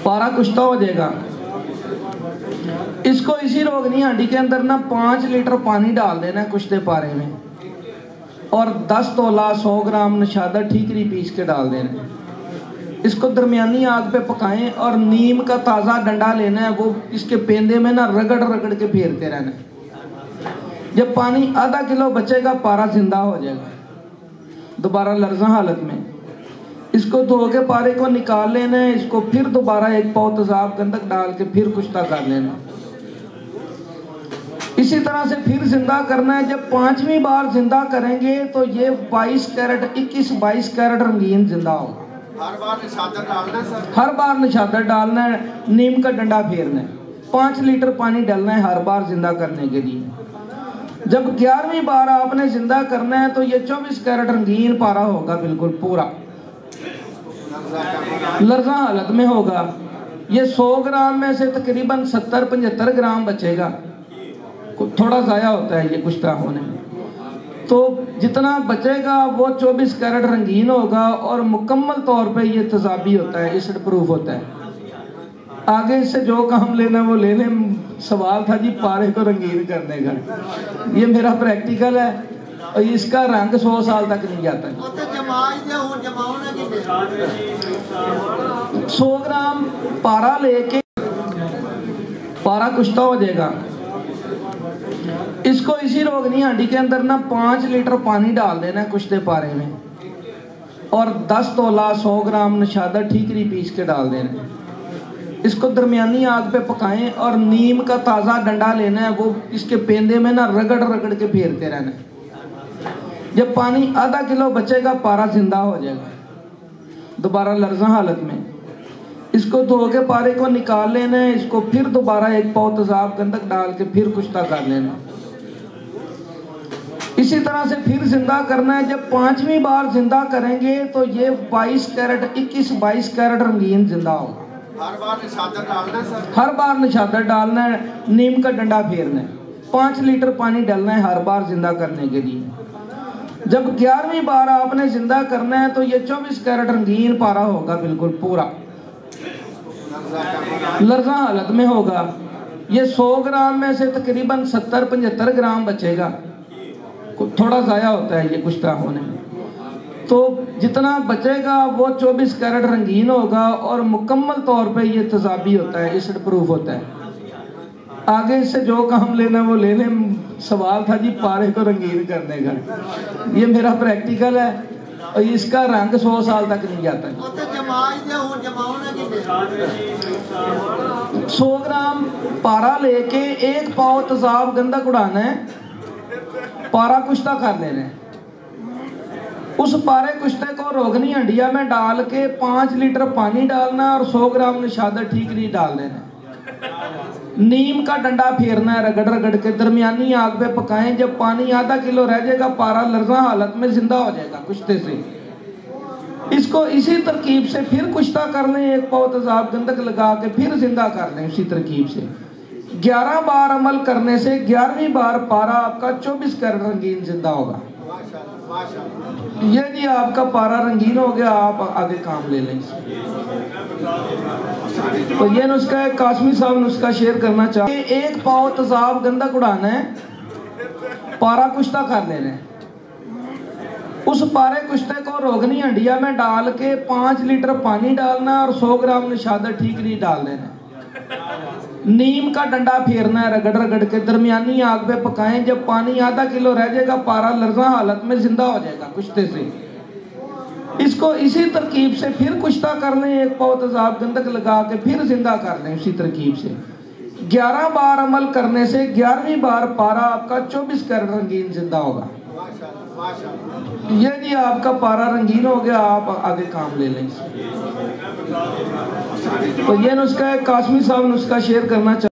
पारा कुश्ता हो जाएगा। इसको इसी रोगनी हांडी के अंदर ना 5 लीटर पानी डाल देना है कुश्ते पारे में, और 10 तोला 100 ग्राम नशादा ठीकरी पीस के डाल देना है। इसको दरमियानी आग पे पकाएं और नीम का ताज़ा डंडा लेना है, वो इसके पेंदे में ना रगड़ रगड़ के फेरते रहना है। जब पानी आधा किलो बचेगा पारा जिंदा हो जाएगा, दोबारा लर्जा हालत में। इसको धो के पारे को निकाल लेना है। इसको फिर दोबारा 1 पाव तेजाब गंधक डाल के फिर कुश्ता कर लेना। इसी तरह से फिर जिंदा करना है। जब 5वीं बार जिंदा करेंगे तो ये 22 कैरेट 21-22 कैरेट रंगीन जिंदा होगा। हर बार निशादा डालना है सर? हर बार निशादा डालना है, नीम का डंडा फेरना है, 5 लीटर पानी डालना है हर बार जिंदा करने के लिए। जब 11वीं बार आपने जिंदा करना है तो ये 24 कैरेट रंगीन पारा होगा, बिल्कुल पूरा लर्जा हालत में होगा। ये 100 ग्राम में से तकरीबन 70-75 ग्राम बचेगा, थोड़ा ज़ाया होता है ये कुश्ता होने में। तो जितना बचेगा वो 24 कैरेट रंगीन होगा और मुकम्मल तौर पे ये तेजाबी होता है, एसिड प्रूफ होता है। आगे इससे जो काम लेना वो ले लें। सवाल था जी पारे को रंगीन करने का, ये मेरा प्रैक्टिकल है और इसका रंग 100 साल तक नहीं जाता। 100 ग्राम पारा लेके पारा कुश्ता हो जाएगा। इसको इसी रोगनी हांडी के अंदर ना 5 लीटर पानी डाल देना है कुश्ते पारे में, और 10 तोला 100 ग्राम नशादा ठीकरी पीस के डाल देना है। इसको दरमियानी आग पे पकाएं और नीम का ताज़ा डंडा लेना है, वो इसके पेंदे में ना रगड़ रगड़ के फेरते रहना है। जब पानी आधा किलो बचेगा पारा जिंदा हो जाएगा, दोबारा लर्जा हालत में। इसको धो के पारे को निकाल लेना है। इसको फिर दोबारा 1 पाव तेजाब गंधक डाल के फिर कुश्ता कर लेना। इसी तरह से फिर जिंदा करना है। जब 5वीं बार जिंदा करेंगे तो ये 22 कैरेट 21-22 कैरेट रंगीन जिंदा होगा। हर बार निशादा डालना है सर? हर बार निशादा डालना है, नीम का डंडा फेरना है, 5 लीटर पानी डालना है हर बार जिंदा करने के लिए। जब 11वीं बार आपने जिंदा करना है तो ये 24 कैरेट रंगीन पारा होगा, बिल्कुल पूरा लर्जा हालत में होगा। ये 100 ग्राम में से तकरीबन 70-75 ग्राम बचेगा, थोड़ा ज़ाया होता है ये कुश्ता होने में। तो जितना बचेगा वो 24 कैरेट रंगीन होगा और मुकम्मल तौर पे ये तेजाबी होता है, एसिड प्रूफ होता है। आगे इससे जो काम लेना वो ले लें। सवाल था जी पारे को रंगीन करने का, ये मेरा प्रैक्टिकल है और इसका रंग 100 साल तक नहीं जाता। 100 ग्राम पारा लेके 1 पाव तेजाब गंधक उड़ाना है, पारा कुश्ता कर लेना है। उस पारे कुश्ते को रोगनी हंडिया में डाल के 5 लीटर पानी डालना है और 100 ग्राम नशादा ठीकरी डाल देना है। नीम का डंडा फेरना है रगड़ रगड़ के, दरमियानी आग पे पकाएं। जब पानी आधा किलो रह जाएगा पारा लर्जा हालत में जिंदा हो जाएगा कुश्ते से। इसको इसी तरकीब से फिर कुश्ता कर लें, 1 पाव तेजाब गंधक लगा के फिर जिंदा कर लें उसी तरकीब से। 11 बार अमल करने से 11वीं बार पारा आपका 24 कैरेट रंगीन जिंदा होगा। ये जी आपका पारा रंगीन हो गया, आप आगे काम ले लें। तो ये नुस्खा है, कासमी साहब नुस्खा शेयर करना चाहते। 1 पाव तेजाब गंधक उड़ाना है, पारा कुश्ता कर लेना है। उस पारे कुश्ते को रोगनी हंडिया में डाल के 5 लीटर पानी डालना है और 100 ग्राम नशादा ठीकरी डाल देना है। नीम का डंडा फेरना है रगड़ रगड़ के, दरमियानी आग पे पकाएं। जब पानी आधा किलो रह जाएगा पारा लर्जा हालत में जिंदा हो जाएगा कुश्ते से। इसको इसी तरकीब से फिर कुश्ता कर लें, 1 पाव तेजाब गंधक लगा के फिर जिंदा कर लें उसी तरकीब से। 11 बार अमल करने से 11वीं बार पारा आपका 24 कैरेट रंगीन जिंदा होगा। ये जी आपका पारा रंगीन हो गया, आप आगे काम ले लें। तो ये नुस्खा है, कासमी साहब नुस्खा शेयर करना चाहते।